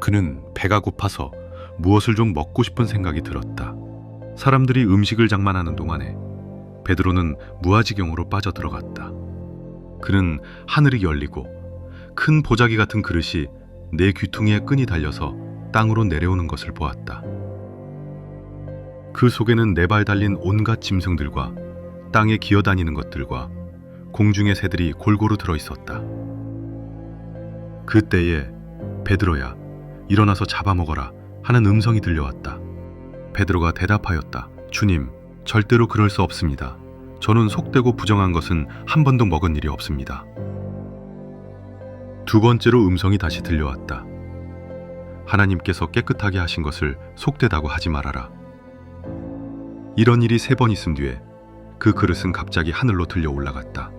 그는 배가 고파서 무엇을 좀 먹고 싶은 생각이 들었다. 사람들이 음식을 장만하는 동안에 베드로는 무아지경으로 빠져들어갔다. 그는 하늘이 열리고 큰 보자기 같은 그릇이 내 귀퉁이에 끈이 달려서 땅으로 내려오는 것을 보았다. 그 속에는 네 발 달린 온갖 짐승들과 땅에 기어다니는 것들과 공중의 새들이 골고루 들어있었다. 그때에 베드로야, 일어나서 잡아먹어라 하는 음성이 들려왔다. 베드로가 대답하였다. 주님, 절대로 그럴 수 없습니다. 저는 속되고 부정한 것은 한 번도 먹은 일이 없습니다. 두 번째로 음성이 다시 들려왔다. 하나님께서 깨끗하게 하신 것을 속되다고 하지 말아라. 이런 일이 3번 있음 뒤에 그 그릇은 갑자기 하늘로 들려 올라갔다.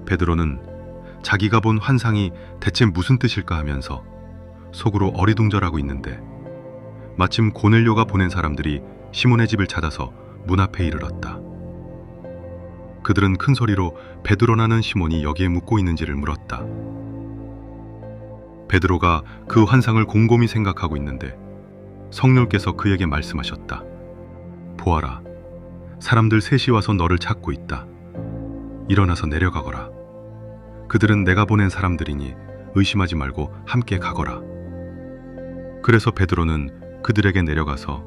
베드로는 자기가 본 환상이 대체 무슨 뜻일까 하면서 속으로 어리둥절하고 있는데 마침 고넬료가 보낸 사람들이 시몬의 집을 찾아서 문 앞에 이르렀다. 그들은 큰 소리로 베드로라는 시몬이 여기에 묵고 있는지를 물었다. 베드로가 그 환상을 곰곰이 생각하고 있는데 성령께서 그에게 말씀하셨다. 보아라, 사람들 셋이 와서 너를 찾고 있다. 일어나서 내려가거라. 그들은 내가 보낸 사람들이니 의심하지 말고 함께 가거라. 그래서 베드로는 그들에게 내려가서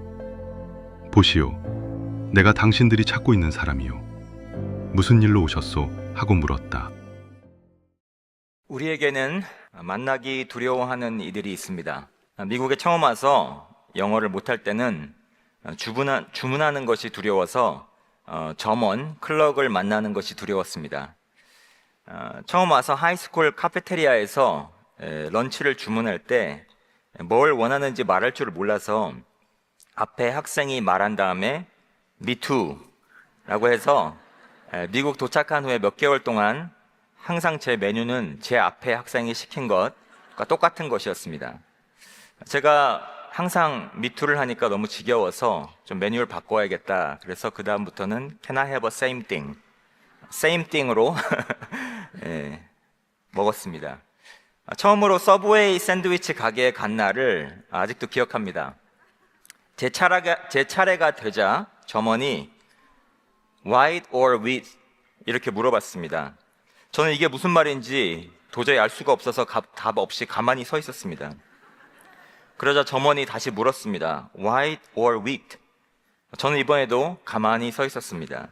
보시오, 내가 당신들이 찾고 있는 사람이요. 무슨 일로 오셨소? 하고 물었다. 우리에게는 만나기 두려워하는 이들이 있습니다. 미국에 처음 와서 영어를 못할 때는 주문하는 것이 두려워서 점원, 클럭을 만나는 것이 두려웠습니다. 처음 와서 하이스쿨 카페테리아에서 런치를 주문할 때 뭘 원하는지 말할 줄 몰라서 앞에 학생이 말한 다음에 Me too 라고 해서 미국 도착한 후에 몇 개월 동안 항상 제 메뉴는 제 앞에 학생이 시킨 것과 똑같은 것이었습니다. 제가 항상 Me too를 하니까 너무 지겨워서 좀 메뉴를 바꿔야겠다. 그래서 그 다음부터는 Can I have a same thing? Same thing으로 먹었습니다. 처음으로 서브웨이 샌드위치 가게에 간 날을 아직도 기억합니다. 제 차례가 되자 점원이 White or wheat? 이렇게 물어봤습니다. 저는 이게 무슨 말인지 도저히 알 수가 없어서 답 없이 가만히 서 있었습니다. 그러자 점원이 다시 물었습니다. White or wheat? 저는 이번에도 가만히 서 있었습니다.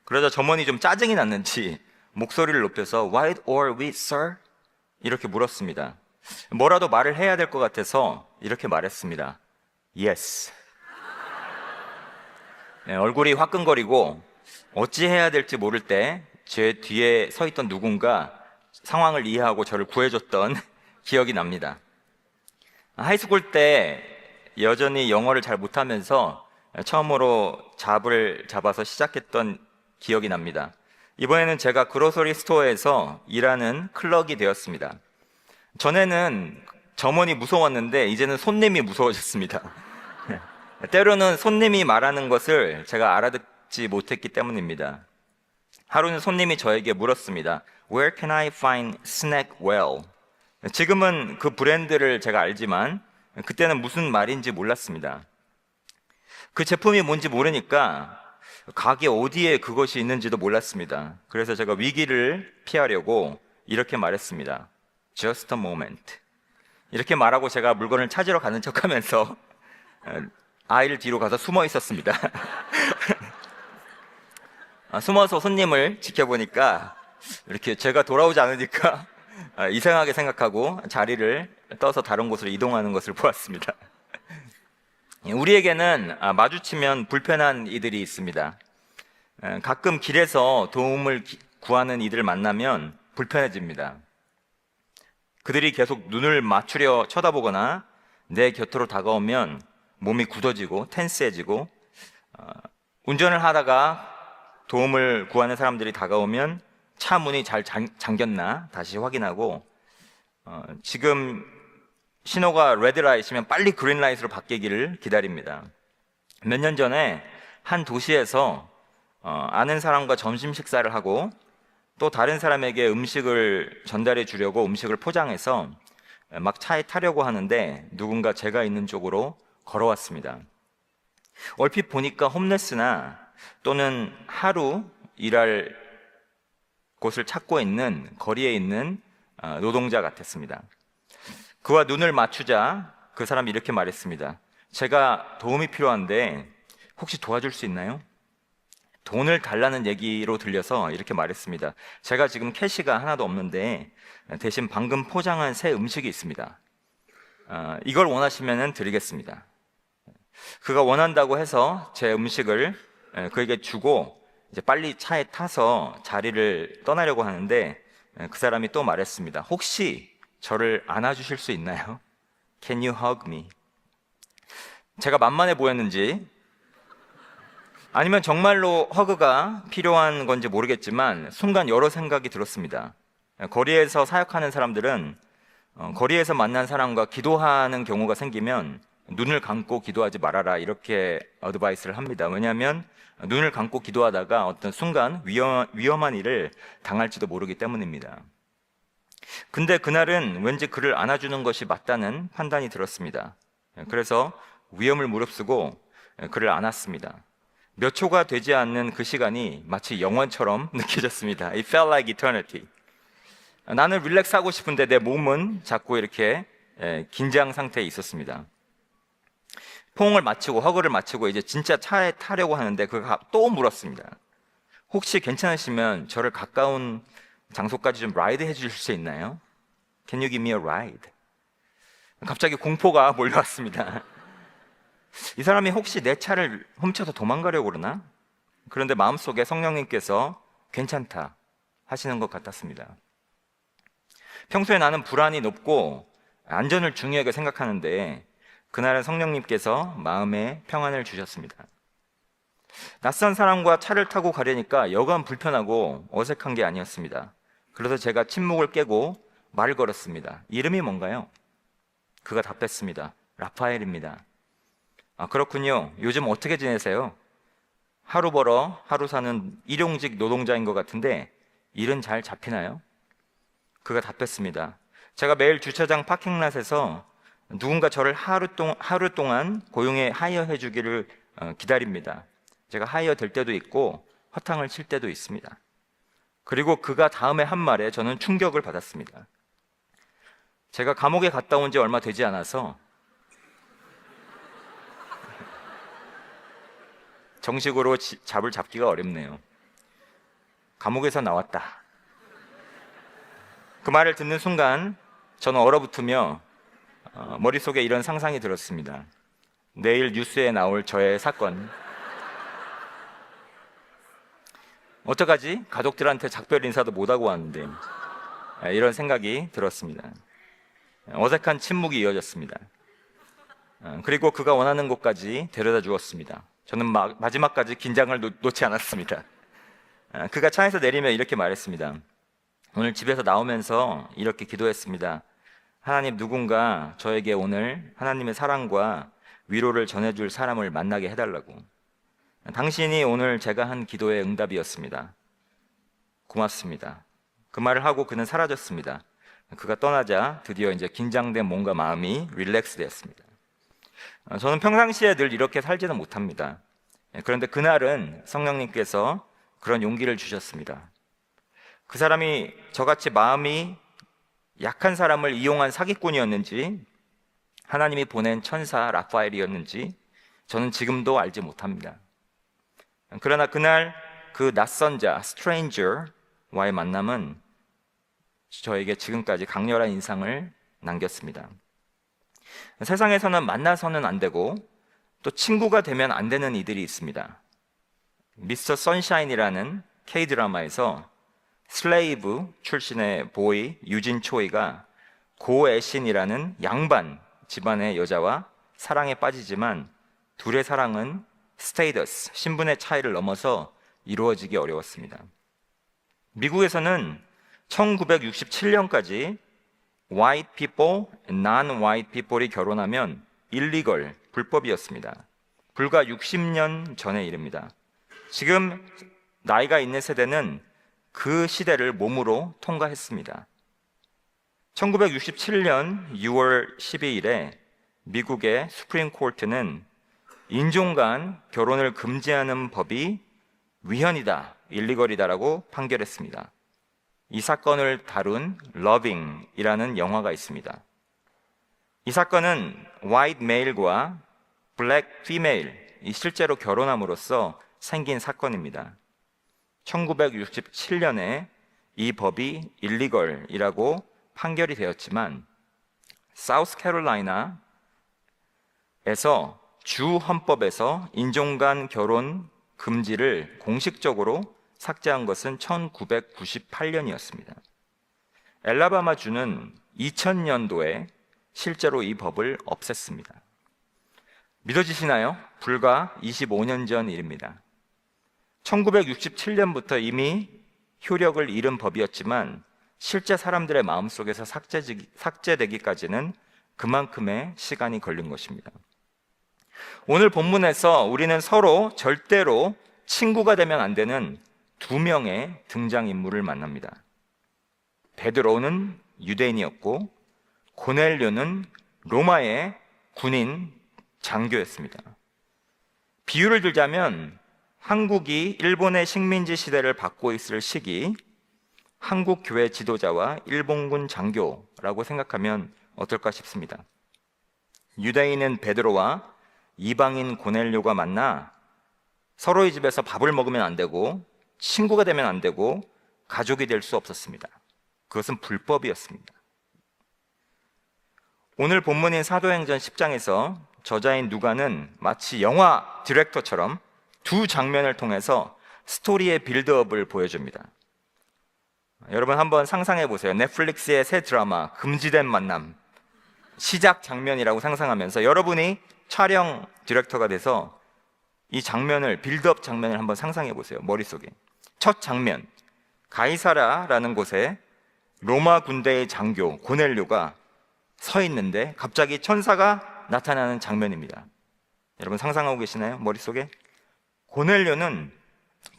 그러자 점원이 좀 짜증이 났는지 목소리를 높여서 White or wheat, sir? 이렇게 물었습니다. 뭐라도 말을 해야 될 것 같아서 이렇게 말했습니다. Yes. 얼굴이 화끈거리고 어찌 해야 될지 모를 때 제 뒤에 서 있던 누군가 상황을 이해하고 저를 구해줬던 기억이 납니다. 하이스쿨 때 여전히 영어를 잘 못하면서 처음으로 잡을 잡아서 시작했던 기억이 납니다. 이번에는 제가 그로서리 스토어에서 일하는 클럭이 되었습니다. 전에는 점원이 무서웠는데 이제는 손님이 무서워졌습니다. 때로는 손님이 말하는 것을 제가 알아듣지 못했기 때문입니다. 하루는 손님이 저에게 물었습니다. Where can I find Snackwell? 지금은 그 브랜드를 제가 알지만 그때는 무슨 말인지 몰랐습니다. 그 제품이 뭔지 모르니까 가게 어디에 그것이 있는지도 몰랐습니다. 그래서 제가 위기를 피하려고 이렇게 말했습니다. Just a moment. 이렇게 말하고 제가 물건을 찾으러 가는 척하면서 아이를 뒤로 가서 숨어 있었습니다. 숨어서 손님을 지켜보니까 이렇게 제가 돌아오지 않으니까 이상하게 생각하고 자리를 떠서 다른 곳으로 이동하는 것을 보았습니다. 우리에게는 마주치면 불편한 이들이 있습니다. 가끔 길에서 도움을 구하는 이들을 만나면 불편해집니다. 그들이 계속 눈을 맞추려 쳐다보거나 내 곁으로 다가오면 몸이 굳어지고 텐스해지고, 운전을 하다가 도움을 구하는 사람들이 다가오면 차 문이 잘 잠겼나 다시 확인하고, 지금 신호가 레드라이트면 빨리 그린라이트로 바뀌기를 기다립니다. 몇 년 전에 한 도시에서 아는 사람과 점심 식사를 하고 또 다른 사람에게 음식을 전달해 주려고 음식을 포장해서 막 차에 타려고 하는데 누군가 제가 있는 쪽으로 걸어왔습니다. 얼핏 보니까 홈레스나 또는 하루 일할 곳을 찾고 있는 거리에 있는 노동자 같았습니다. 그와 눈을 맞추자 그 사람이 이렇게 말했습니다. 제가 도움이 필요한데 혹시 도와줄 수 있나요? 돈을 달라는 얘기로 들려서 이렇게 말했습니다. 제가 지금 캐시가 하나도 없는데 대신 방금 포장한 새 음식이 있습니다. 이걸 원하시면 드리겠습니다. 그가 원한다고 해서 제 음식을 그에게 주고 이제 빨리 차에 타서 자리를 떠나려고 하는데 그 사람이 또 말했습니다. 혹시 저를 안아주실 수 있나요? Can you hug me? 제가 만만해 보였는지 아니면 정말로 허그가 필요한 건지 모르겠지만 순간 여러 생각이 들었습니다. 거리에서 사역하는 사람들은 거리에서 만난 사람과 기도하는 경우가 생기면 눈을 감고 기도하지 말아라 이렇게 어드바이스를 합니다. 왜냐하면 눈을 감고 기도하다가 어떤 순간 위험한 일을 당할지도 모르기 때문입니다. 근데 그날은 왠지 그를 안아주는 것이 맞다는 판단이 들었습니다. 그래서 위험을 무릅쓰고 그를 안았습니다. 몇 초가 되지 않는 그 시간이 마치 영원처럼 느껴졌습니다. It felt like eternity. 나는 릴렉스하고 싶은데 내 몸은 자꾸 이렇게 긴장 상태에 있었습니다. 포옹을 마치고 허그를 마치고 이제 진짜 차에 타려고 하는데 그가 또 물었습니다. 혹시 괜찮으시면 저를 가까운 장소까지 좀 라이드 해주실 수 있나요? Can you give me a ride? 갑자기 공포가 몰려왔습니다. 이 사람이 혹시 내 차를 훔쳐서 도망가려고 그러나? 그런데 마음속에 성령님께서 괜찮다 하시는 것 같았습니다. 평소에 나는 불안이 높고 안전을 중요하게 생각하는데 그날은 성령님께서 마음에 평안을 주셨습니다. 낯선 사람과 차를 타고 가려니까 여간 불편하고 어색한 게 아니었습니다. 그래서 제가 침묵을 깨고 말을 걸었습니다. 이름이 뭔가요? 그가 답했습니다. 라파엘입니다. 아, 그렇군요. 요즘 어떻게 지내세요? 하루 벌어 하루 사는 일용직 노동자인 것 같은데 일은 잘 잡히나요? 그가 답했습니다. 제가 매일 주차장 파킹랏에서 누군가 저를 하루 동안 고용해 하이어해 주기를 기다립니다. 제가 하이어 될 때도 있고 허탕을 칠 때도 있습니다. 그리고 그가 다음에 한 말에 저는 충격을 받았습니다. 제가 감옥에 갔다 온 지 얼마 되지 않아서 정식으로 잡을 잡기가 어렵네요. 감옥에서 나왔다. 그 말을 듣는 순간 저는 얼어붙으며 머릿속에 이런 상상이 들었습니다. 내일 뉴스에 나올 저의 사건. 어떡하지? 가족들한테 작별 인사도 못하고 왔는데. 이런 생각이 들었습니다. 어색한 침묵이 이어졌습니다. 그리고 그가 원하는 곳까지 데려다 주었습니다. 저는 마지막까지 긴장을 놓지 않았습니다. 그가 차에서 내리며 이렇게 말했습니다. 오늘 집에서 나오면서 이렇게 기도했습니다. 하나님, 누군가 저에게 오늘 하나님의 사랑과 위로를 전해줄 사람을 만나게 해달라고. 당신이 오늘 제가 한 기도의 응답이었습니다. 고맙습니다. 그 말을 하고 그는 사라졌습니다. 그가 떠나자 드디어 이제 긴장된 몸과 마음이 릴렉스 되었습니다. 저는 평상시에 늘 이렇게 살지는 못합니다. 그런데 그날은 성령님께서 그런 용기를 주셨습니다. 그 사람이 저같이 마음이 약한 사람을 이용한 사기꾼이었는지 하나님이 보낸 천사 라파엘이었는지 저는 지금도 알지 못합니다. 그러나 그날 그 낯선 자, stranger와의 만남은 저에게 지금까지 강렬한 인상을 남겼습니다. 세상에서는 만나서는 안 되고 또 친구가 되면 안 되는 이들이 있습니다. 미스터 선샤인이라는 K-드라마에서 슬레이브 출신의 보이 유진 초이가 고애신이라는 양반 집안의 여자와 사랑에 빠지지만 둘의 사랑은 스테이터스, 신분의 차이를 넘어서 이루어지기 어려웠습니다. 미국에서는 1967년까지 white people, non-white people이 결혼하면 illegal, 불법이었습니다. 불과 60년 전의 일입니다. 지금 나이가 있는 세대는 그 시대를 몸으로 통과했습니다. 1967년 6월 12일에 미국의 수프림 코트는 인종 간 결혼을 금지하는 법이 위헌이다, 일리걸이다라고 판결했습니다. 이 사건을 다룬 러빙이라는 영화가 있습니다. 이 사건은 화이트 메일과 블랙 피메일이 실제로 결혼함으로써 생긴 사건입니다. 1967년에 이 법이 일리걸이라고 판결이 되었지만 사우스캐롤라이나에서 주 헌법에서 인종 간 결혼 금지를 공식적으로 삭제한 것은 1998년이었습니다. 엘라바마 주는 2000년도에 실제로 이 법을 없앴습니다. 믿어지시나요? 불과 25년 전 일입니다. 1967년부터 이미 효력을 잃은 법이었지만 실제 사람들의 마음속에서 삭제되기까지는 그만큼의 시간이 걸린 것입니다. 오늘 본문에서 우리는 서로 절대로 친구가 되면 안 되는 두 명의 등장인물을 만납니다. 베드로는 유대인이었고 고넬료는 로마의 군인 장교였습니다. 비유를 들자면 한국이 일본의 식민지 시대를 받고 있을 시기, 한국 교회 지도자와 일본군 장교라고 생각하면 어떨까 싶습니다. 유대인은 베드로와 이방인 고넬료가 만나 서로의 집에서 밥을 먹으면 안 되고 친구가 되면 안 되고 가족이 될 수 없었습니다. 그것은 불법이었습니다. 오늘 본문인 사도행전 10장에서 저자인 누가는 마치 영화 디렉터처럼 두 장면을 통해서 스토리의 빌드업을 보여줍니다. 여러분 한번 상상해 보세요. 넷플릭스의 새 드라마 금지된 만남 시작 장면이라고 상상하면서 여러분이 촬영 디렉터가 돼서 이 장면을, 빌드업 장면을 한번 상상해 보세요. 머릿속에. 첫 장면, 가이사라라는 곳에 로마 군대의 장교 고넬료가 서 있는데 갑자기 천사가 나타나는 장면입니다. 여러분 상상하고 계시나요? 머릿속에? 고넬료는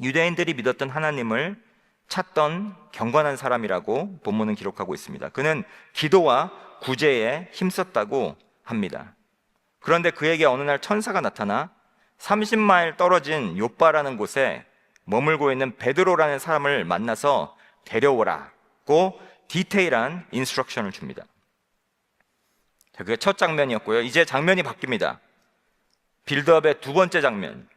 유대인들이 믿었던 하나님을 찾던 경건한 사람이라고 본문은 기록하고 있습니다. 그는 기도와 구제에 힘썼다고 합니다. 그런데 그에게 어느 날 천사가 나타나 30마일 떨어진 요빠라는 곳에 머물고 있는 베드로라는 사람을 만나서 데려오라고 디테일한 인스트럭션을 줍니다. 그게 첫 장면이었고요. 이제 장면이 바뀝니다. 빌드업의 두 번째 장면.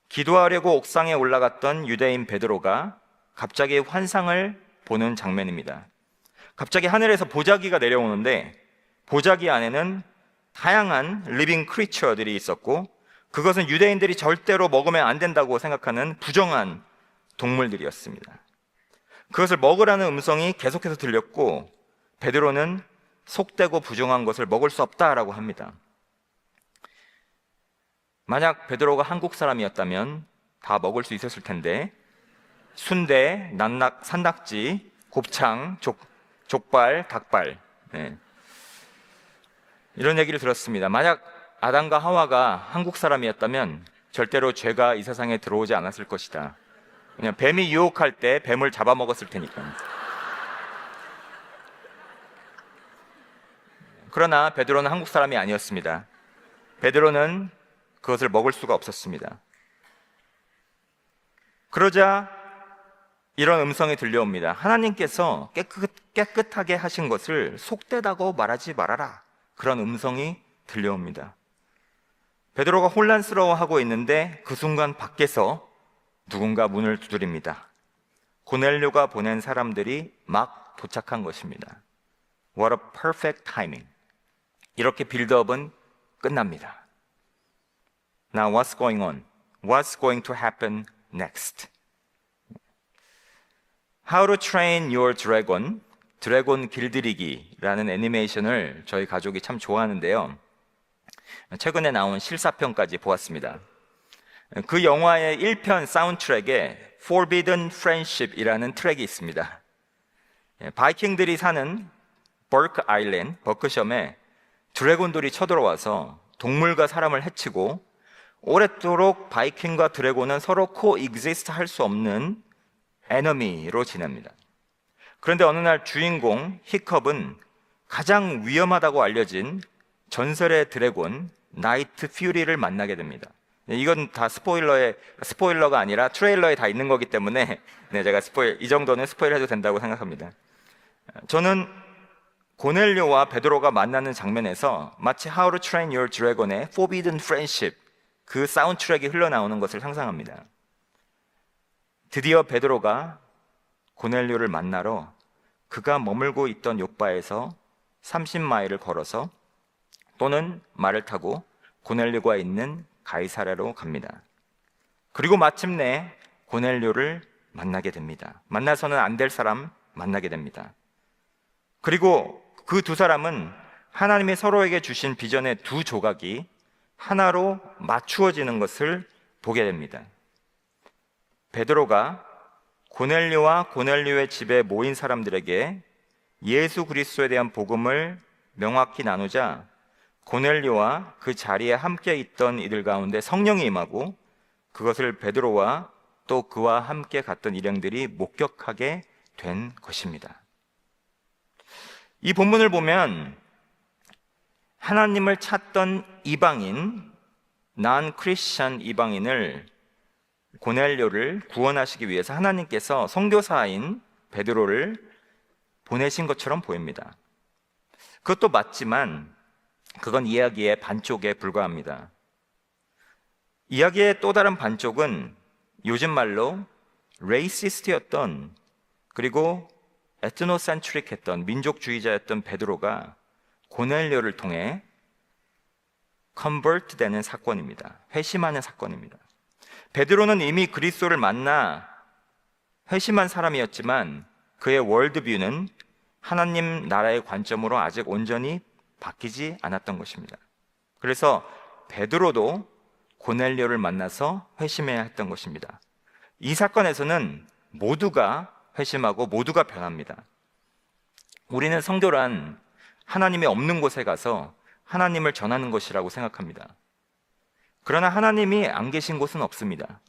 기도하려고 옥상에 올라갔던 유대인 베드로가 갑자기 환상을 보는 장면입니다. 갑자기 하늘에서 보자기가 내려오는데 보자기 안에는 다양한 리빙 크리처들이 있었고 그것은 유대인들이 절대로 먹으면 안 된다고 생각하는 부정한 동물들이었습니다. 그것을 먹으라는 음성이 계속해서 들렸고 베드로는 속되고 부정한 것을 먹을 수 없다라고 합니다. 만약 베드로가 한국 사람이었다면 다 먹을 수 있었을 텐데 순대, 산낙지, 곱창, 족발, 닭발 이런 얘기를 들었습니다. 만약 아담과 하와가 한국 사람이었다면 절대로 죄가 이 세상에 들어오지 않았을 것이다. 그냥 뱀이 유혹할 때 뱀을 잡아먹었을 테니까. 그러나 베드로는 한국 사람이 아니었습니다. 베드로는 그것을 먹을 수가 없었습니다. 그러자 이런 음성이 들려옵니다. 하나님께서 깨끗하게 하신 것을 속되다고 말하지 말아라. 그런 음성이 들려옵니다. 베드로가 혼란스러워하고 있는데 그 순간 밖에서 누군가 문을 두드립니다. 고넬료가 보낸 사람들이 막 도착한 것입니다. What a perfect timing. 이렇게 빌드업은 끝납니다. Now what's going on? What's going to happen next? How to Train Your Dragon, 드래곤 길들이기라는 애니메이션을 저희 가족이 참 좋아하는데요. 최근에 나온 실사편까지 보았습니다. 그 영화의 1편 사운드트랙에 Forbidden Friendship이라는 트랙이 있습니다. 바이킹들이 사는 버크 아일랜드, 버크섬에 드래곤들이 쳐들어와서 동물과 사람을 해치고 오랫도록 바이킹과 드래곤은 서로 코익지스트 할 수 없는 에너미로 지냅니다. 그런데 어느 날 주인공 히컵은 가장 위험하다고 알려진 전설의 드래곤 나이트 퓨리를 만나게 됩니다. 이건 다 스포일러가 아니라 트레일러에 다 있는 거기 때문에 제가 이 정도는 스포일 해도 된다고 생각합니다. 저는 고넬료와 베드로가 만나는 장면에서 마치 How to Train Your Dragon의 Forbidden Friendship 그 사운드트랙이 흘러나오는 것을 상상합니다. 드디어 베드로가 고넬료를 만나러 그가 머물고 있던 요바에서 30마일을 걸어서 또는 말을 타고 고넬료가 있는 가이사랴로 갑니다. 그리고 마침내 고넬료를 만나게 됩니다. 만나서는 안 될 사람 만나게 됩니다. 그리고 그 두 사람은 하나님이 서로에게 주신 비전의 두 조각이 하나로 맞추어지는 것을 보게 됩니다. 베드로가 고넬료와 고넬료의 집에 모인 사람들에게 예수 그리스도에 대한 복음을 명확히 나누자 고넬료와 그 자리에 함께 있던 이들 가운데 성령이 임하고 그것을 베드로와 또 그와 함께 갔던 일행들이 목격하게 된 것입니다. 이 본문을 보면 하나님을 찾던 이방인, 난 크리스찬 이방인을 고넬료를 구원하시기 위해서 하나님께서 선교사인 베드로를 보내신 것처럼 보입니다. 그것도 맞지만 그건 이야기의 반쪽에 불과합니다. 이야기의 또 다른 반쪽은 요즘 말로 레이시스트였던 그리고 에트노센트릭했던 민족주의자였던 베드로가 고넬료를 통해 컨버트 되는 사건입니다. 회심하는 사건입니다. 베드로는 이미 그리스도를 만나 회심한 사람이었지만 그의 월드뷰는 하나님 나라의 관점으로 아직 온전히 바뀌지 않았던 것입니다. 그래서 베드로도 고넬료를 만나서 회심해야 했던 것입니다. 이 사건에서는 모두가 회심하고 모두가 변합니다. 우리는 성교란 하나님이 없는 곳에 가서 하나님을 전하는 것이라고 생각합니다. 그러나 하나님이 안 계신 곳은 없습니다.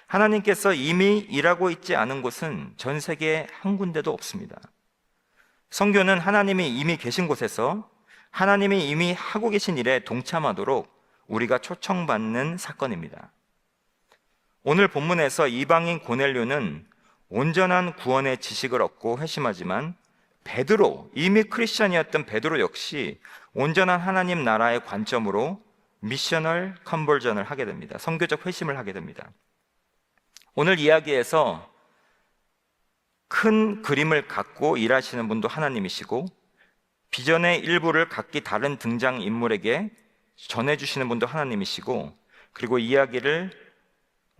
하나님께서 이미 일하고 있지 않은 곳은 전 세계에 한 군데도 없습니다. 성교는 하나님이 이미 계신 곳에서 하나님이 이미 하고 계신 일에 동참하도록 우리가 초청받는 사건입니다. 오늘 본문에서 이방인 고넬료는 온전한 구원의 지식을 얻고 회심하지만 베드로, 이미 크리스천이었던 베드로 역시 온전한 하나님 나라의 관점으로 미셔널 컨버전을 하게 됩니다. 선교적 회심을 하게 됩니다. 오늘 이야기에서 큰 그림을 갖고 일하시는 분도 하나님이시고 비전의 일부를 각기 다른 등장인물에게 전해주시는 분도 하나님이시고 그리고 이야기를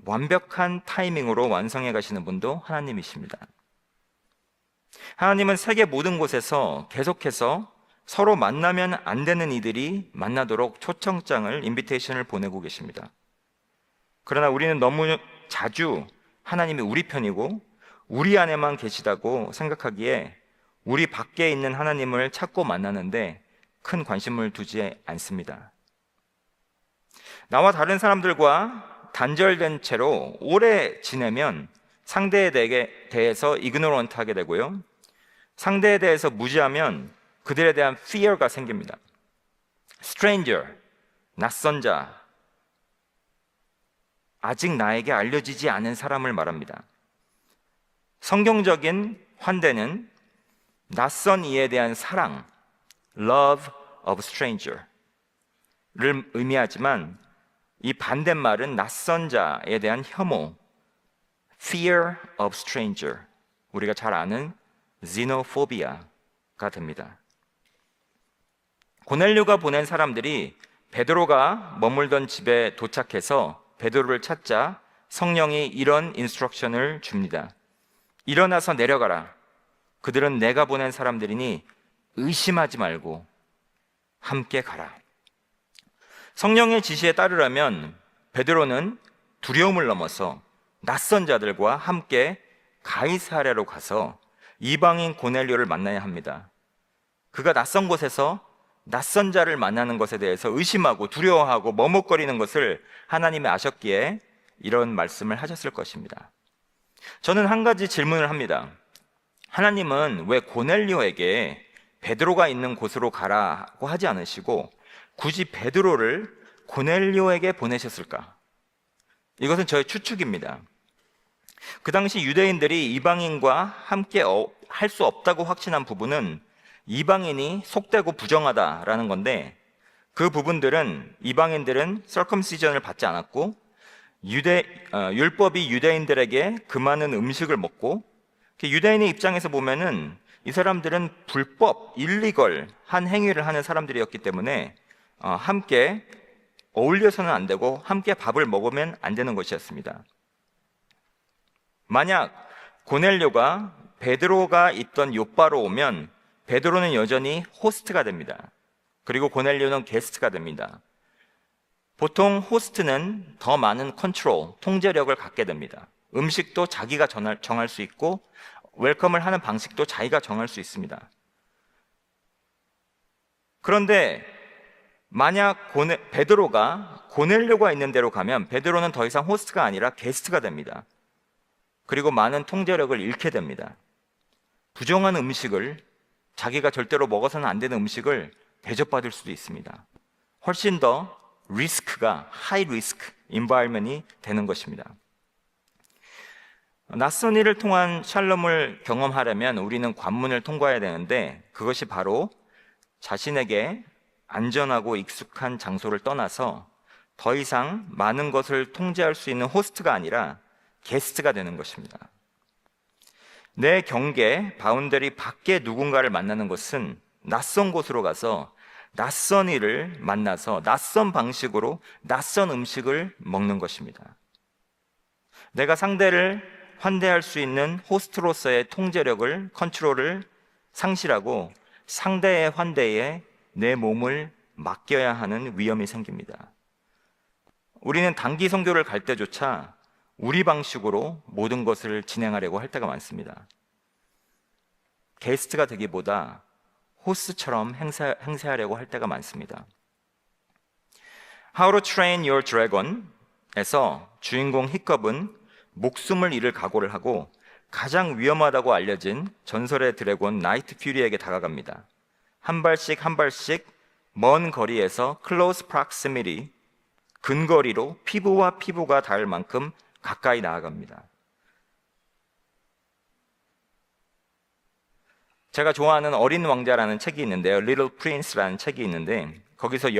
완벽한 타이밍으로 완성해 가시는 분도 하나님이십니다. 하나님은 세계 모든 곳에서 계속해서 서로 만나면 안 되는 이들이 만나도록 초청장을, 인비테이션을 보내고 계십니다. 그러나 우리는 너무 자주 하나님이 우리 편이고 우리 안에만 계시다고 생각하기에 우리 밖에 있는 하나님을 찾고 만나는데 큰 관심을 두지 않습니다. 나와 다른 사람들과 단절된 채로 오래 지내면 상대에 대해서 이그노런트하게 되고요. 상대에 대해서 무지하면 그들에 대한 fear가 생깁니다. stranger, 낯선 자, 아직 나에게 알려지지 않은 사람을 말합니다. 성경적인 환대는 낯선 이에 대한 사랑, love of stranger를 의미하지만 이 반대말은 낯선 자에 대한 혐오, fear of stranger, 우리가 잘 아는 xenophobia가 됩니다. 고넬료가 보낸 사람들이 베드로가 머물던 집에 도착해서 베드로를 찾자 성령이 이런 인스트럭션을 줍니다. 일어나서 내려가라. 그들은 내가 보낸 사람들이니 의심하지 말고 함께 가라. 성령의 지시에 따르려면 베드로는 두려움을 넘어서 낯선 자들과 함께 가이사랴로 가서 이방인 고넬료를 만나야 합니다. 그가 낯선 곳에서 낯선 자를 만나는 것에 대해서 의심하고 두려워하고 머뭇거리는 것을 하나님이 아셨기에 이런 말씀을 하셨을 것입니다. 저는 한 가지 질문을 합니다. 하나님은 왜 고넬료에게 베드로가 있는 곳으로 가라고 하지 않으시고 굳이 베드로를 고넬료에게 보내셨을까? 이것은 저의 추측입니다. 그 당시 유대인들이 이방인과 함께 할 수 없다고 확신한 부분은 이방인이 속되고 부정하다라는 건데, 그 부분들은 이방인들은 서컴시전을 받지 않았고 율법이 유대인들에게 그 많은 음식을 먹고, 유대인의 입장에서 보면은 이 사람들은 불법, 일리걸한 행위를 하는 사람들이었기 때문에 함께 어울려서는 안 되고 함께 밥을 먹으면 안 되는 것이었습니다. 만약 고넬료가 베드로가 있던 요바로 오면 베드로는 여전히 호스트가 됩니다. 그리고 고넬료는 게스트가 됩니다. 보통 호스트는 더 많은 컨트롤, 통제력을 갖게 됩니다. 음식도 자기가 정할 수 있고 웰컴을 하는 방식도 자기가 정할 수 있습니다. 그런데 만약 베드로가 고넬료가 있는 데로 가면 베드로는 더 이상 호스트가 아니라 게스트가 됩니다. 그리고 많은 통제력을 잃게 됩니다. 부정한 음식을, 자기가 절대로 먹어서는 안 되는 음식을 대접받을 수도 있습니다. 훨씬 더 리스크가 하이 리스크 인바이러먼트이 되는 것입니다. 낯선 일을 통한 샬롬을 경험하려면 우리는 관문을 통과해야 되는데, 그것이 바로 자신에게 안전하고 익숙한 장소를 떠나서 더 이상 많은 것을 통제할 수 있는 호스트가 아니라 게스트가 되는 것입니다. 내 경계, 바운더리 밖에 누군가를 만나는 것은 낯선 곳으로 가서 낯선 일을 만나서 낯선 방식으로 낯선 음식을 먹는 것입니다. 내가 상대를 환대할 수 있는 호스트로서의 통제력을, 컨트롤을 상실하고 상대의 환대에 내 몸을 맡겨야 하는 위험이 생깁니다. 우리는 단기 선교를 갈 때조차 우리 방식으로 모든 것을 진행하려고 할 때가 많습니다. 게스트가 되기보다 호스처럼 행세하려고 할 때가 많습니다. How to Train Your Dragon에서 주인공 히컵은 목숨을 잃을 각오를 하고 가장 위험하다고 알려진 전설의 드래곤 나이트 퓨리에게 다가갑니다. 한 발씩 한 발씩 먼 거리에서 close proximity, 근거리로 피부와 피부가 닿을 만큼 가까이 나아갑니다. 제가 좋아하는 어린 왕자라는 책이 있는데요. Little Prince라는 책이 있는데, 거기서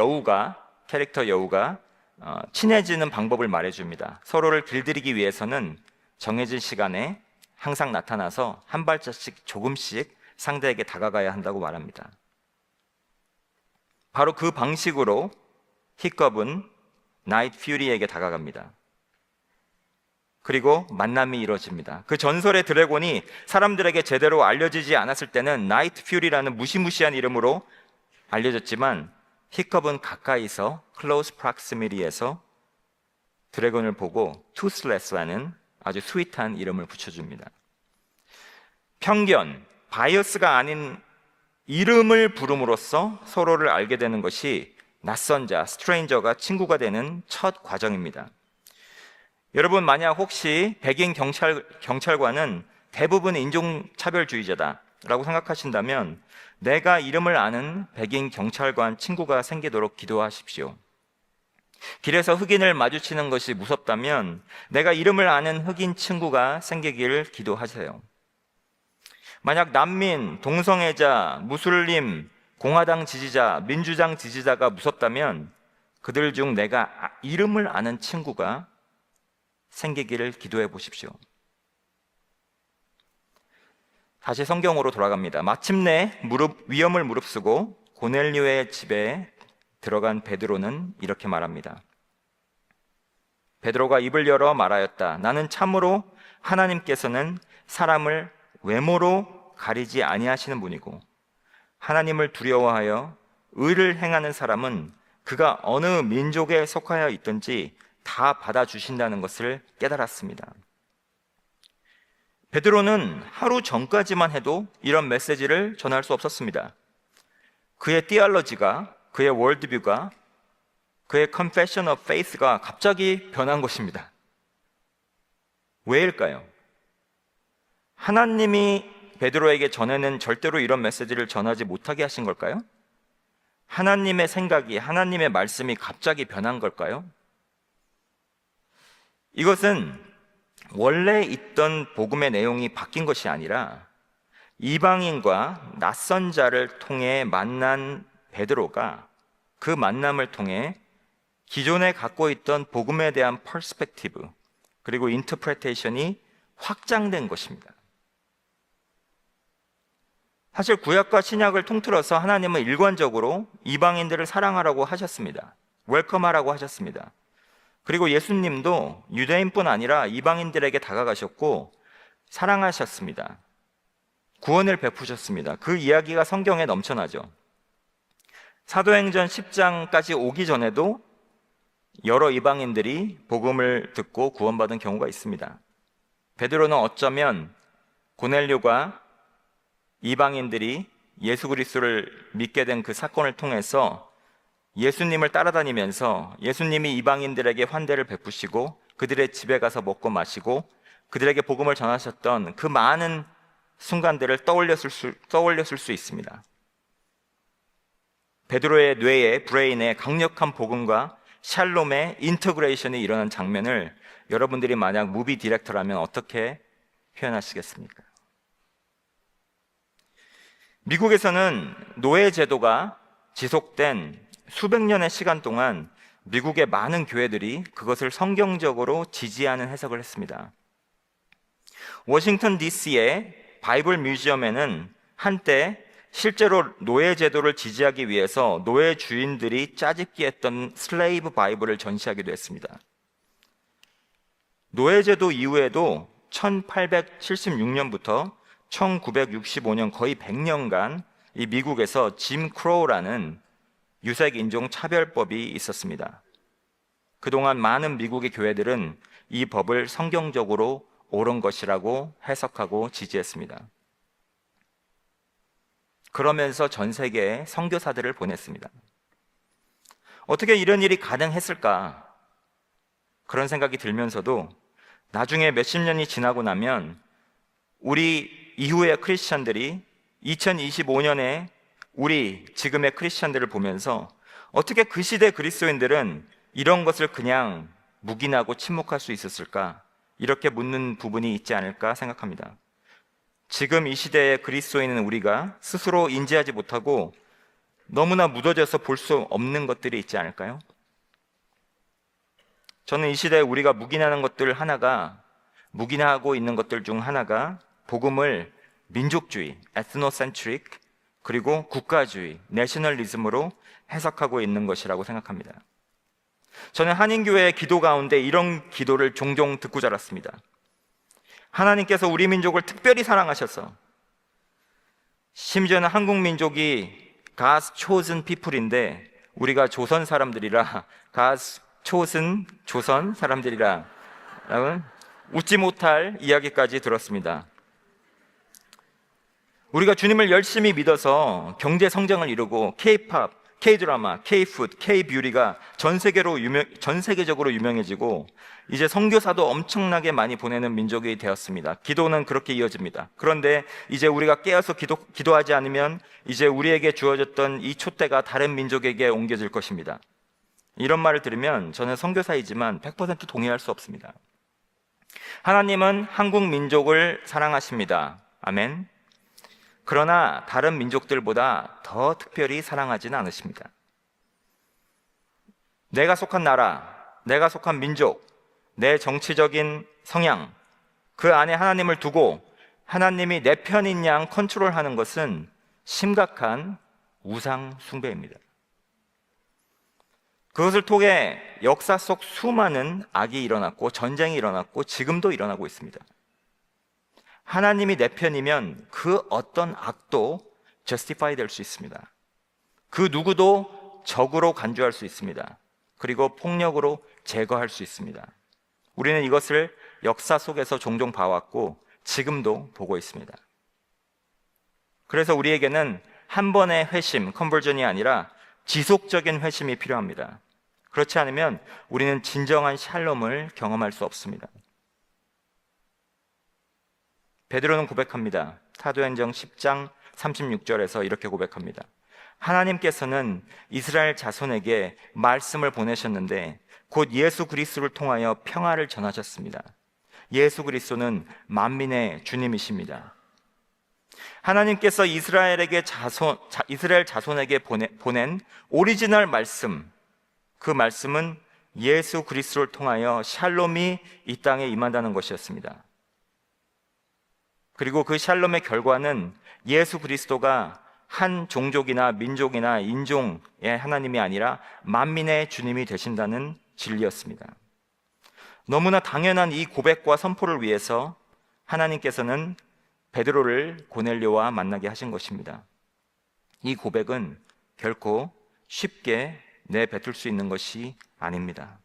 캐릭터 여우가 친해지는 방법을 말해줍니다. 서로를 길들이기 위해서는 정해진 시간에 항상 나타나서 한 발자씩 조금씩 상대에게 다가가야 한다고 말합니다. 바로 그 방식으로 히컵은 나이트 퓨리에게 다가갑니다. 그리고 만남이 이루어집니다. 그 전설의 드래곤이 사람들에게 제대로 알려지지 않았을 때는 나이트 퓨리라는 무시무시한 이름으로 알려졌지만, 히컵은 가까이서 클로스 프락시미티에서 드래곤을 보고 투슬레스라는 아주 스윗한 이름을 붙여줍니다. 편견, 바이어스가 아닌 이름을 부름으로써 서로를 알게 되는 것이 낯선 자, 스트레인저가 친구가 되는 첫 과정입니다. 여러분, 만약 혹시 백인 경찰관은 대부분 인종차별주의자다라고 생각하신다면 내가 이름을 아는 백인 경찰관 친구가 생기도록 기도하십시오. 길에서 흑인을 마주치는 것이 무섭다면 내가 이름을 아는 흑인 친구가 생기길 기도하세요. 만약 난민, 동성애자, 무슬림, 공화당 지지자, 민주당 지지자가 무섭다면 그들 중 내가 이름을 아는 친구가 생기기를 기도해 보십시오. 다시 성경으로 돌아갑니다. 마침내 위험을 무릅쓰고 고넬료의 집에 들어간 베드로는 이렇게 말합니다. 베드로가 입을 열어 말하였다. 나는 참으로 하나님께서는 사람을 외모로 가리지 아니하시는 분이고 하나님을 두려워하여 의를 행하는 사람은 그가 어느 민족에 속하여 있든지 다 받아주신다는 것을 깨달았습니다. 베드로는 하루 전까지만 해도 이런 메시지를 전할 수 없었습니다. 그의 티얼러지가, 그의 월드뷰가, 그의 confession of faith가 갑자기 변한 것입니다. 왜일까요? 하나님이 베드로에게 전에는 절대로 이런 메시지를 전하지 못하게 하신 걸까요? 하나님의 생각이, 하나님의 말씀이 갑자기 변한 걸까요? 이것은 원래 있던 복음의 내용이 바뀐 것이 아니라 이방인과 낯선 자를 통해 만난 베드로가 그 만남을 통해 기존에 갖고 있던 복음에 대한 퍼스펙티브 그리고 인터프레테이션이 확장된 것입니다. 사실 구약과 신약을 통틀어서 하나님은 일관적으로 이방인들을 사랑하라고 하셨습니다. 웰컴하라고 하셨습니다. 그리고 예수님도 유대인뿐 아니라 이방인들에게 다가가셨고 사랑하셨습니다. 구원을 베푸셨습니다. 그 이야기가 성경에 넘쳐나죠. 사도행전 10장까지 오기 전에도 여러 이방인들이 복음을 듣고 구원받은 경우가 있습니다. 베드로는 어쩌면 고넬료가 이방인들이 예수 그리스도를 믿게 된 그 사건을 통해서 예수님을 따라다니면서 예수님이 이방인들에게 환대를 베푸시고 그들의 집에 가서 먹고 마시고 그들에게 복음을 전하셨던 그 많은 순간들을 떠올렸을 수 있습니다. 베드로의 뇌에, 브레인에 강력한 복음과 샬롬의 인터그레이션이 일어난 장면을 여러분들이 만약 무비 디렉터라면 어떻게 표현하시겠습니까? 미국에서는 노예 제도가 지속된 수백 년의 시간 동안 미국의 많은 교회들이 그것을 성경적으로 지지하는 해석을 했습니다. 워싱턴 DC의 바이블 뮤지엄에는 한때 실제로 노예 제도를 지지하기 위해서 노예 주인들이 짜집기 했던 슬레이브 바이블을 전시하기도 했습니다. 노예 제도 이후에도 1876년부터 1965년 거의 100년간 이 미국에서 짐 크로우라는 유색 인종 차별법이 있었습니다. 그동안 많은 미국의 교회들은 이 법을 성경적으로 옳은 것이라고 해석하고 지지했습니다. 그러면서 전 세계에 선교사들을 보냈습니다. 어떻게 이런 일이 가능했을까? 그런 생각이 들면서도 나중에 몇십 년이 지나고 나면 우리 이후의 크리스찬들이 2025년에 우리 지금의 크리스찬들을 보면서 어떻게 그 시대 그리스도인들은 이런 것을 그냥 묵인하고 침묵할 수 있었을까? 이렇게 묻는 부분이 있지 않을까 생각합니다. 지금 이 시대의 그리스도인은 우리가 스스로 인지하지 못하고 너무나 묻어져서 볼 수 없는 것들이 있지 않을까요? 저는 이 시대에 우리가 묵인하고 있는 것들 중 하나가 복음을 민족주의, 에스노센트릭, 그리고 국가주의, 내셔널리즘으로 해석하고 있는 것이라고 생각합니다. 저는 한인교회의 기도 가운데 이런 기도를 종종 듣고 자랐습니다. 하나님께서 우리 민족을 특별히 사랑하셔서, 심지어는 한국 민족이 God's chosen people인데 우리가 조선 사람들이라 God's chosen 조선 사람들이라 라는 웃지 못할 이야기까지 들었습니다. 우리가 주님을 열심히 믿어서 경제 성장을 이루고 K-팝, K-드라마, K-푸드, K-뷰티가 전 세계적으로 유명해지고 이제 선교사도 엄청나게 많이 보내는 민족이 되었습니다. 기도는 그렇게 이어집니다. 그런데 이제 우리가 깨어서 기도하지 않으면 이제 우리에게 주어졌던 이 촛대가 다른 민족에게 옮겨질 것입니다. 이런 말을 들으면 저는 선교사이지만 100% 동의할 수 없습니다. 하나님은 한국 민족을 사랑하십니다. 아멘. 그러나 다른 민족들보다 더 특별히 사랑하지는 않으십니다. 내가 속한 나라, 내가 속한 민족, 내 정치적인 성향, 그 안에 하나님을 두고 하나님이 내 편인 양 컨트롤하는 것은 심각한 우상 숭배입니다. 그것을 통해 역사 속 수많은 악이 일어났고 전쟁이 일어났고 지금도 일어나고 있습니다. 하나님이 내 편이면 그 어떤 악도 justify 될 수 있습니다. 그 누구도 적으로 간주할 수 있습니다. 그리고 폭력으로 제거할 수 있습니다. 우리는 이것을 역사 속에서 종종 봐왔고 지금도 보고 있습니다. 그래서 우리에게는 한 번의 회심, 컨버전이 아니라 지속적인 회심이 필요합니다. 그렇지 않으면 우리는 진정한 샬롬을 경험할 수 없습니다. 베드로는 고백합니다. 사도행전 10장 36절에서 이렇게 고백합니다. 하나님께서는 이스라엘 자손에게 말씀을 보내셨는데 곧 예수 그리스도를 통하여 평화를 전하셨습니다. 예수 그리스도는 만민의 주님이십니다. 하나님께서 이스라엘 자손에게 보낸 오리지널 말씀, 그 말씀은 예수 그리스도를 통하여 샬롬이 이 땅에 임한다는 것이었습니다. 그리고 그 샬롬의 결과는 예수 그리스도가 한 종족이나 민족이나 인종의 하나님이 아니라 만민의 주님이 되신다는 진리였습니다. 너무나 당연한 이 고백과 선포를 위해서 하나님께서는 베드로를 고넬료와 만나게 하신 것입니다. 이 고백은 결코 쉽게 내뱉을 수 있는 것이 아닙니다.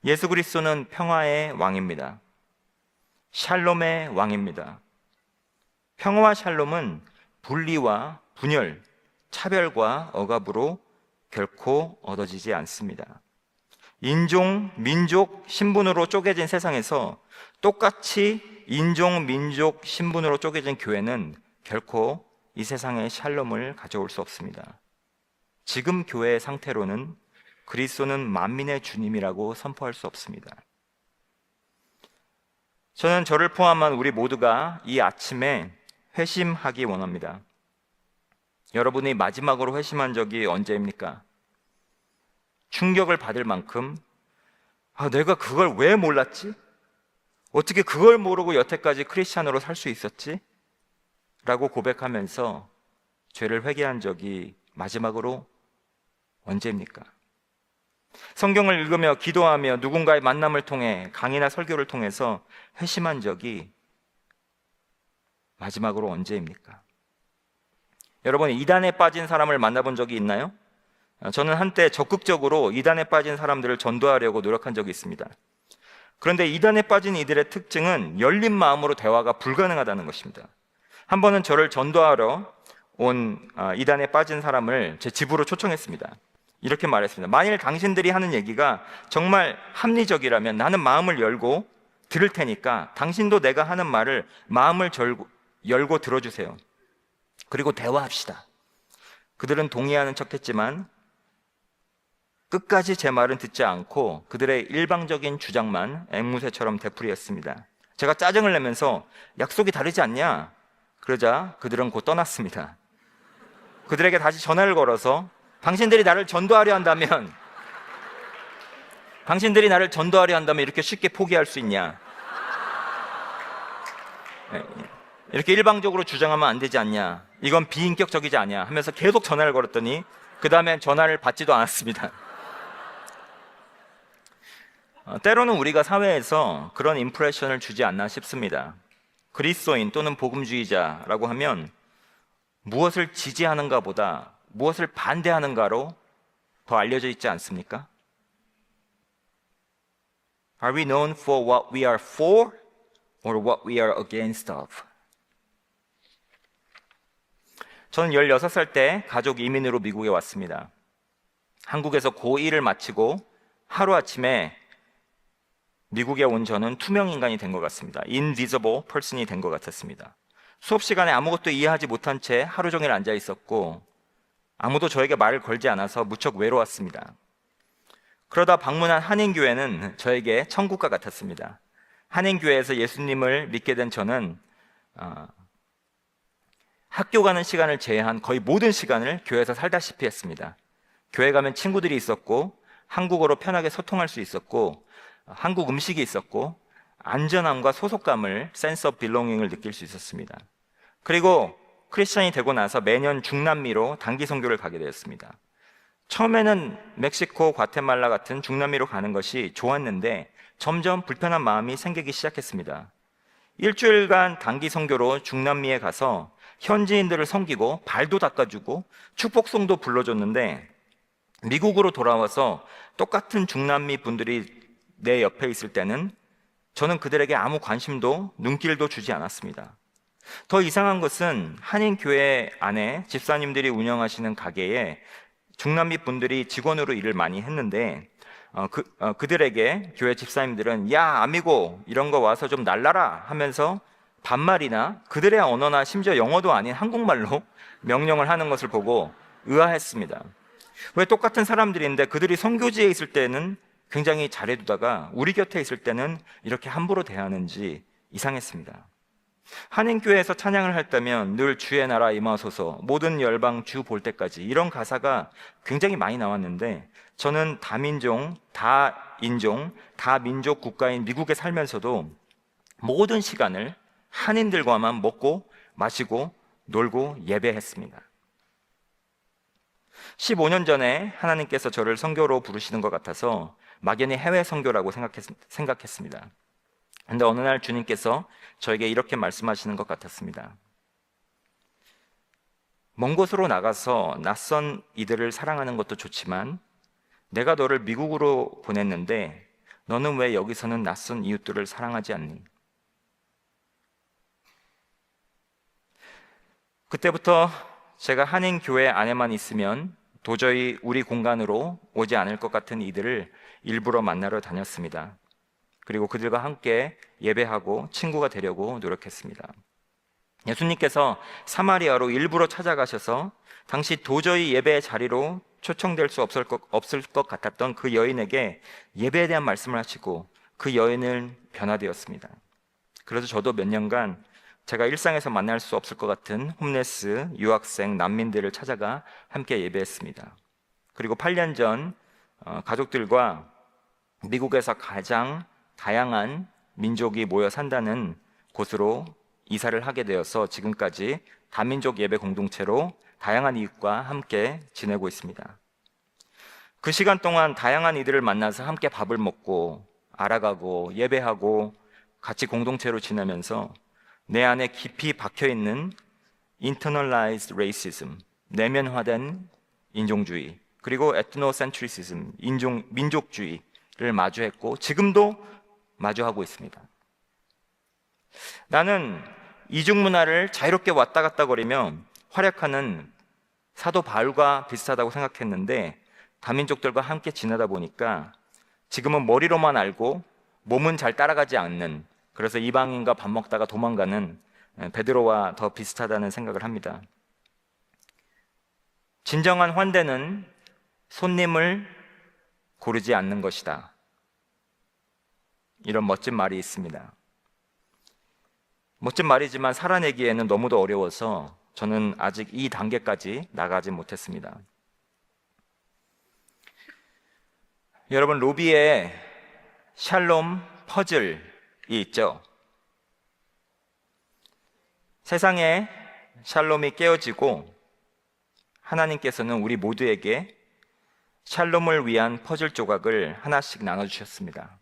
예수 그리스도는 평화의 왕입니다. 샬롬의 왕입니다. 평화와 샬롬은 분리와 분열, 차별과 억압으로 결코 얻어지지 않습니다. 인종, 민족, 신분으로 쪼개진 세상에서 똑같이 인종, 민족, 신분으로 쪼개진 교회는 결코 이 세상에 샬롬을 가져올 수 없습니다. 지금 교회의 상태로는 그리스도는 만민의 주님이라고 선포할 수 없습니다. 저는 저를 포함한 우리 모두가 이 아침에 회심하기 원합니다. 여러분이 마지막으로 회심한 적이 언제입니까? 충격을 받을 만큼 내가 그걸 왜 몰랐지? 어떻게 그걸 모르고 여태까지 크리스찬으로 살 수 있었지? 라고 고백하면서 죄를 회개한 적이 마지막으로 언제입니까? 성경을 읽으며 기도하며 누군가의 만남을 통해 강의나 설교를 통해서 회심한 적이 마지막으로 언제입니까? 여러분, 이단에 빠진 사람을 만나본 적이 있나요? 저는 한때 적극적으로 이단에 빠진 사람들을 전도하려고 노력한 적이 있습니다. 그런데 이단에 빠진 이들의 특징은 열린 마음으로 대화가 불가능하다는 것입니다. 한 번은 저를 전도하러 온 이단에 빠진 사람을 제 집으로 초청했습니다. 이렇게 말했습니다. 만일 당신들이 하는 얘기가 정말 합리적이라면 나는 마음을 열고 들을 테니까 당신도 내가 하는 말을 마음을 열고 들어주세요. 그리고 대화합시다. 그들은 동의하는 척했지만 끝까지 제 말은 듣지 않고 그들의 일방적인 주장만 앵무새처럼 되풀이했습니다. 제가 짜증을 내면서 약속이 다르지 않냐? 그러자 그들은 곧 떠났습니다. 그들에게 다시 전화를 걸어서 당신들이 나를 전도하려 한다면 이렇게 쉽게 포기할 수 있냐? 이렇게 일방적으로 주장하면 안 되지 않냐? 이건 비인격적이지 않냐? 하면서 계속 전화를 걸었더니 그 다음엔 전화를 받지도 않았습니다. 때로는 우리가 사회에서 그런 임프레션을 주지 않나 싶습니다. 그리스도인 또는 복음주의자라고 하면 무엇을 지지하는가 보다 무엇을 반대하는가로 더 알려져 있지 않습니까? Are we known for what we are for or what we are against of? 저는 16살 때 가족 이민으로 미국에 왔습니다. 한국에서 고1을 마치고 하루아침에 미국에 온 저는 투명 인간이 된 것 같습니다. Invisible person이 된 것 같았습니다. 수업 시간에 아무것도 이해하지 못한 채 하루 종일 앉아 있었고 아무도 저에게 말을 걸지 않아서 무척 외로웠습니다. 그러다 방문한 한인교회는 저에게 천국과 같았습니다. 한인교회에서 예수님을 믿게 된 저는 학교 가는 시간을 제외한 거의 모든 시간을 교회에서 살다시피 했습니다. 교회 가면 친구들이 있었고 한국어로 편하게 소통할 수 있었고 한국 음식이 있었고 안전함과 소속감을 센스 오브 빌롱잉을 느낄 수 있었습니다. 그리고 크리스천이 되고 나서 매년 중남미로 단기 선교를 가게 되었습니다. 처음에는 멕시코, 과테말라 같은 중남미로 가는 것이 좋았는데 점점 불편한 마음이 생기기 시작했습니다. 일주일간 단기 선교로 중남미에 가서 현지인들을 섬기고 발도 닦아주고 축복송도 불러줬는데 미국으로 돌아와서 똑같은 중남미 분들이 내 옆에 있을 때는 저는 그들에게 아무 관심도 눈길도 주지 않았습니다. 더 이상한 것은 한인교회 안에 집사님들이 운영하시는 가게에 중남미 분들이 직원으로 일을 많이 했는데 그들에게 교회 집사님들은 야 아미고 이런 거 와서 좀 날라라 하면서 반말이나 그들의 언어나 심지어 영어도 아닌 한국말로 명령을 하는 것을 보고 의아했습니다. 왜 똑같은 사람들인데 그들이 선교지에 있을 때는 굉장히 잘해두다가 우리 곁에 있을 때는 이렇게 함부로 대하는지 이상했습니다. 한인교회에서 찬양을 할 때면 늘 주의 나라 임하소서, 모든 열방 주 볼 때까지, 이런 가사가 굉장히 많이 나왔는데, 저는 다민족, 다인종, 다민족 국가인 미국에 살면서도 모든 시간을 한인들과만 먹고 마시고 놀고 예배했습니다. 15년 전에 하나님께서 저를 선교로 부르시는 것 같아서 막연히 해외 선교라고 생각했습니다. 그런데 어느 날 주님께서 저에게 이렇게 말씀하시는 것 같았습니다. 먼 곳으로 나가서 낯선 이들을 사랑하는 것도 좋지만 내가 너를 미국으로 보냈는데 너는 왜 여기서는 낯선 이웃들을 사랑하지 않니? 그때부터 제가 한인 교회 안에만 있으면 도저히 우리 공간으로 오지 않을 것 같은 이들을 일부러 만나러 다녔습니다. 그리고 그들과 함께 예배하고 친구가 되려고 노력했습니다. 예수님께서 사마리아로 일부러 찾아가셔서 당시 도저히 예배의 자리로 초청될 수 없을 것 같았던 그 여인에게 예배에 대한 말씀을 하시고 그 여인은 변화되었습니다. 그래서 저도 몇 년간 제가 일상에서 만날 수 없을 것 같은 홈레스, 유학생, 난민들을 찾아가 함께 예배했습니다. 그리고 8년 전 가족들과 미국에서 가장 다양한 민족이 모여 산다는 곳으로 이사를 하게 되어서 지금까지 다민족 예배 공동체로 다양한 이웃과 함께 지내고 있습니다. 그 시간 동안 다양한 이들을 만나서 함께 밥을 먹고 알아가고 예배하고 같이 공동체로 지내면서 내 안에 깊이 박혀있는 internalized racism, 내면화된 인종주의, 그리고 ethnocentricism, 민족주의를 마주했고 지금도 마주하고 있습니다. 나는 이중 문화를 자유롭게 왔다 갔다 거리며 활약하는 사도 바울과 비슷하다고 생각했는데 다민족들과 함께 지내다 보니까 지금은 머리로만 알고 몸은 잘 따라가지 않는, 그래서 이방인과 밥 먹다가 도망가는 베드로와 더 비슷하다는 생각을 합니다. 진정한 환대는 손님을 고르지 않는 것이다. 이런 멋진 말이 있습니다. 멋진 말이지만 살아내기에는 너무도 어려워서 저는 아직 이 단계까지 나가지 못했습니다. 여러분, 로비에 샬롬 퍼즐이 있죠. 세상에 샬롬이 깨어지고 하나님께서는 우리 모두에게 샬롬을 위한 퍼즐 조각을 하나씩 나눠주셨습니다.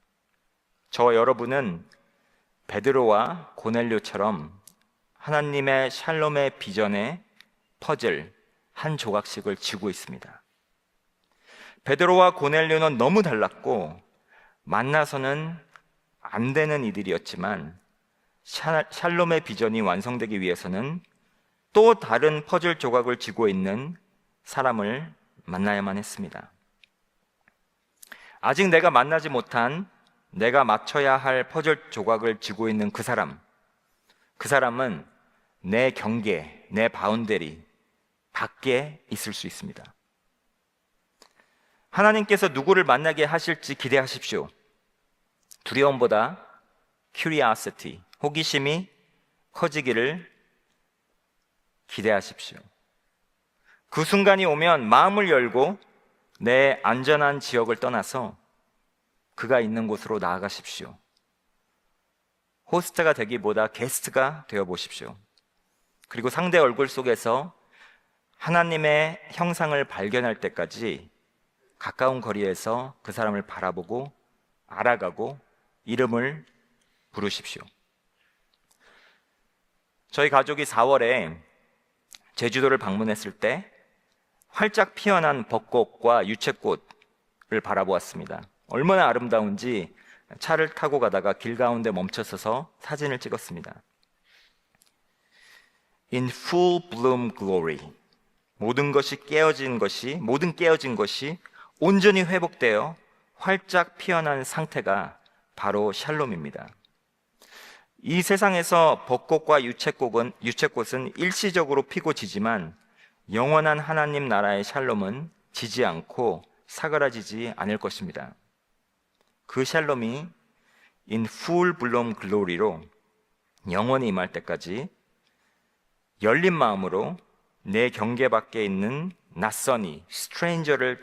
저와 여러분은 베드로와 고넬료처럼 하나님의 샬롬의 비전의 퍼즐 한 조각씩을 쥐고 있습니다. 베드로와 고넬료는 너무 달랐고 만나서는 안 되는 이들이었지만 샬롬의 비전이 완성되기 위해서는 또 다른 퍼즐 조각을 쥐고 있는 사람을 만나야만 했습니다. 아직 내가 만나지 못한, 내가 맞춰야 할 퍼즐 조각을 쥐고 있는 그 사람은 내 경계, 내 바운더리 밖에 있을 수 있습니다. 하나님께서 누구를 만나게 하실지 기대하십시오. 두려움보다 curiosity, 호기심이 커지기를 기대하십시오. 그 순간이 오면 마음을 열고 내 안전한 지역을 떠나서 그가 있는 곳으로 나아가십시오. 호스트가 되기보다 게스트가 되어 보십시오. 그리고 상대 얼굴 속에서 하나님의 형상을 발견할 때까지 가까운 거리에서 그 사람을 바라보고 알아가고 이름을 부르십시오. 저희 가족이 4월에 제주도를 방문했을 때 활짝 피어난 벚꽃과 유채꽃을 바라보았습니다. 얼마나 아름다운지 차를 타고 가다가 길 가운데 멈춰서서 사진을 찍었습니다. In full bloom glory, 모든 깨어진 것이 온전히 회복되어 활짝 피어난 상태가 바로 샬롬입니다. 이 세상에서 벚꽃과 유채꽃은 일시적으로 피고 지지만 영원한 하나님 나라의 샬롬은 지지 않고 사그라지지 않을 것입니다. 그 샬롬이 in full bloom glory로 영원히 임할 때까지 열린 마음으로 내 경계 밖에 있는 낯선이 스트레인저를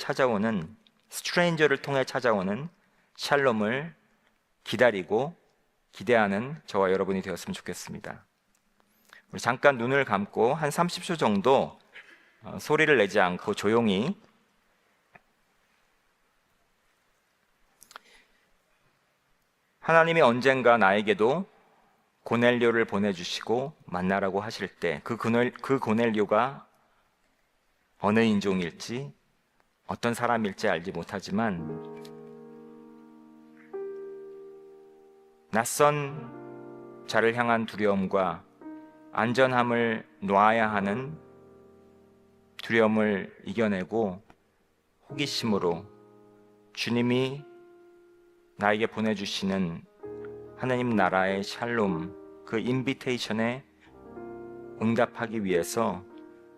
통해 찾아오는 샬롬을 기다리고 기대하는 저와 여러분이 되었으면 좋겠습니다. 우리 잠깐 눈을 감고 한 30초 정도 소리를 내지 않고 조용히 하나님이 언젠가 나에게도 고넬료를 보내주시고 만나라고 하실 때 그 고넬료가 어느 인종일지 어떤 사람일지 알지 못하지만 낯선 자를 향한 두려움과 안전함을 놓아야 하는 두려움을 이겨내고 호기심으로 주님이 나에게 보내주시는 하나님 나라의 샬롬, 그 인비테이션에 응답하기 위해서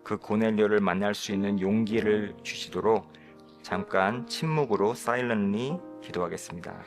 그 고넬료를 만날 수 있는 용기를 주시도록 잠깐 침묵으로 사일런리 기도하겠습니다.